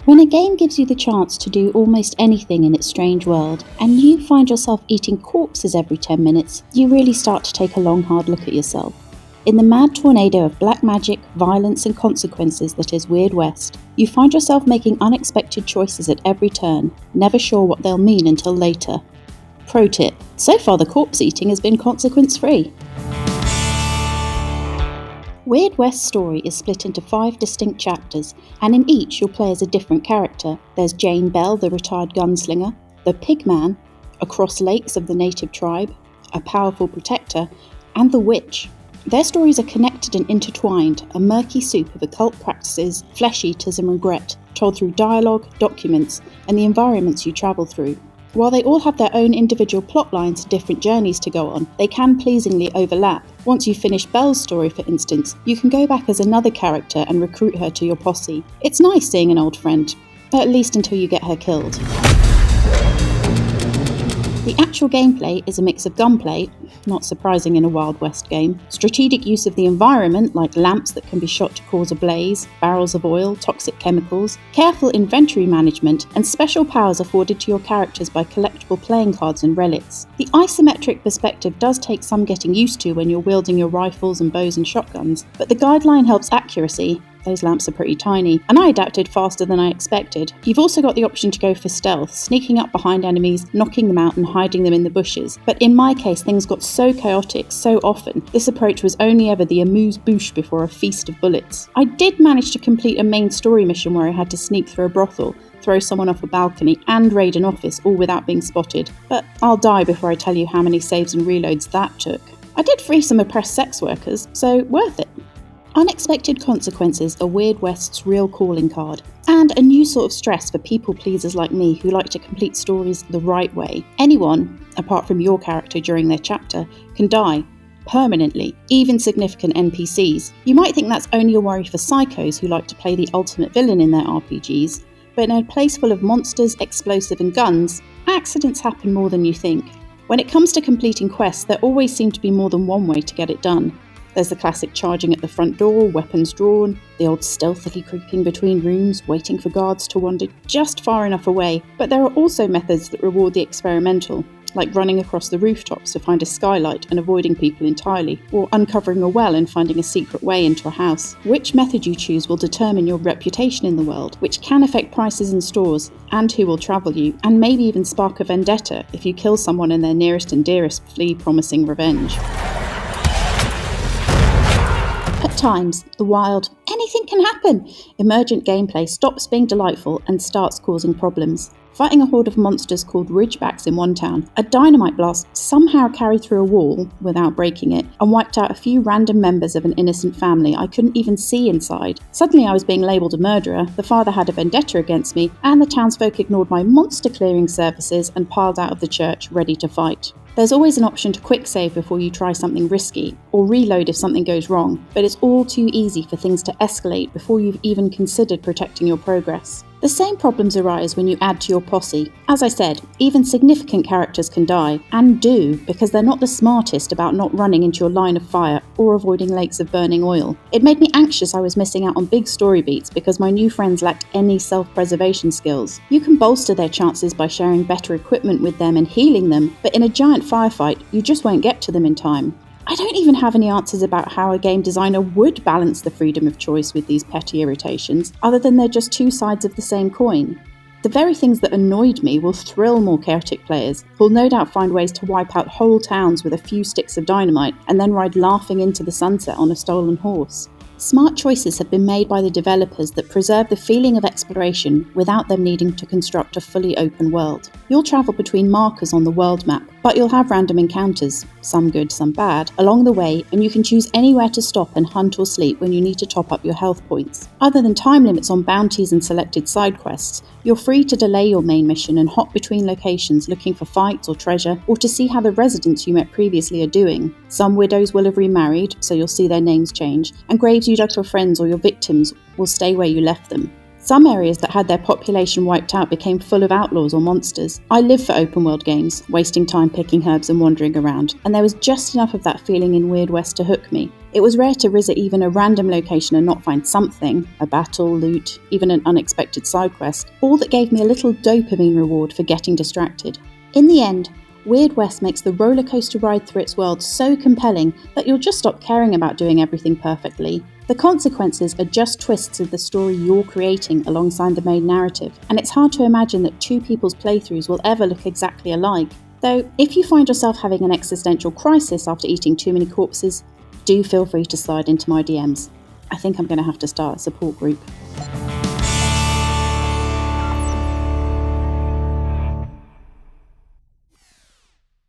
When a game gives you the chance to do almost anything in its strange world, and you find yourself eating corpses every 10 minutes, you really start to take a long hard look at yourself. In the mad tornado of black magic, violence and consequences that is Weird West, you find yourself making unexpected choices at every turn, never sure what they'll mean until later. Pro tip: so far the corpse eating has been consequence-free. Weird West's story is split into 5 distinct chapters, and in each you'll play as a different character. There's Jane Bell, the retired gunslinger, the Pigman, across lakes of the native tribe, a powerful protector, and the witch. Their stories are connected and intertwined, a murky soup of occult practices, flesh eaters and regret, told through dialogue, documents, and the environments you travel through. While they all have their own individual plot lines and different journeys to go on, they can pleasingly overlap. Once you've finished Belle's story, for instance, you can go back as another character and recruit her to your posse. It's nice seeing an old friend, at least until you get her killed. The actual gameplay is a mix of gunplay, not surprising in a Wild West game, strategic use of the environment like lamps that can be shot to cause a blaze, barrels of oil, toxic chemicals, careful inventory management, and special powers afforded to your characters by collectible playing cards and relics. The isometric perspective does take some getting used to when you're wielding your rifles and bows and shotguns, but the guideline helps accuracy. Those lamps are pretty tiny, and I adapted faster than I expected. You've also got the option to go for stealth, sneaking up behind enemies, knocking them out and hiding them in the bushes. But in my case, things got so chaotic so often, this approach was only ever the amuse-bouche before a feast of bullets. I did manage to complete a main story mission where I had to sneak through a brothel, throw someone off a balcony, and raid an office, all without being spotted. But I'll die before I tell you how many saves and reloads that took. I did free some oppressed sex workers, so worth it. Unexpected consequences are Weird West's real calling card, and a new sort of stress for people pleasers like me who like to complete stories the right way. Anyone, apart from your character during their chapter, can die. Permanently, even significant NPCs. You might think that's only a worry for psychos who like to play the ultimate villain in their RPGs, but in a place full of monsters, explosive and guns, accidents happen more than you think. When it comes to completing quests, there always seem to be more than one way to get it done. There's the classic charging at the front door, weapons drawn, the old stealthily creeping between rooms, waiting for guards to wander just far enough away. But there are also methods that reward the experimental, like running across the rooftops to find a skylight and avoiding people entirely, or uncovering a well and finding a secret way into a house. Which method you choose will determine your reputation in the world, which can affect prices in stores, and who will travel you, and maybe even spark a vendetta if you kill someone and their nearest and dearest flee promising revenge. At times, the wild, anything can happen, emergent gameplay stops being delightful and starts causing problems. Fighting a horde of monsters called Ridgebacks in one town, a dynamite blast somehow carried through a wall, without breaking it, and wiped out a few random members of an innocent family I couldn't even see inside. Suddenly I was being labelled a murderer, the father had a vendetta against me, and the townsfolk ignored my monster clearing services and piled out of the church, ready to fight. There's always an option to quick save before you try something risky, or reload if something goes wrong, but it's all too easy for things to escalate before you've even considered protecting your progress. The same problems arise when you add to your posse. As I said, even significant characters can die, and do, because they're not the smartest about not running into your line of fire or avoiding lakes of burning oil. It made me anxious I was missing out on big story beats because my new friends lacked any self-preservation skills. You can bolster their chances by sharing better equipment with them and healing them, but in a giant firefight, you just won't get to them in time. I don't even have any answers about how a game designer would balance the freedom of choice with these petty irritations, other than they're just two sides of the same coin. The very things that annoyed me will thrill more chaotic players, who'll no doubt find ways to wipe out whole towns with a few sticks of dynamite and then ride laughing into the sunset on a stolen horse. Smart choices have been made by the developers that preserve the feeling of exploration without them needing to construct a fully open world. You'll travel between markers on the world map, but you'll have random encounters, some good, some bad, along the way, and you can choose anywhere to stop and hunt or sleep when you need to top up your health points. Other than time limits on bounties and selected side quests, you're free to delay your main mission and hop between locations looking for fights or treasure, or to see how the residents you met previously are doing. Some widows will have remarried, so you'll see their names change, and graves you dug for friends or your victims will stay where you left them. Some areas that had their population wiped out became full of outlaws or monsters. I live for open world games, wasting time picking herbs and wandering around, and there was just enough of that feeling in Weird West to hook me. It was rare to visit even a random location and not find something, a battle, loot, even an unexpected side quest, all that gave me a little dopamine reward for getting distracted. In the end, Weird West makes the roller coaster ride through its world so compelling that you'll just stop caring about doing everything perfectly. The consequences are just twists of the story you're creating alongside the main narrative, and it's hard to imagine that two people's playthroughs will ever look exactly alike. Though, if you find yourself having an existential crisis after eating too many corpses, do feel free to slide into my DMs. I think I'm going to have to start a support group.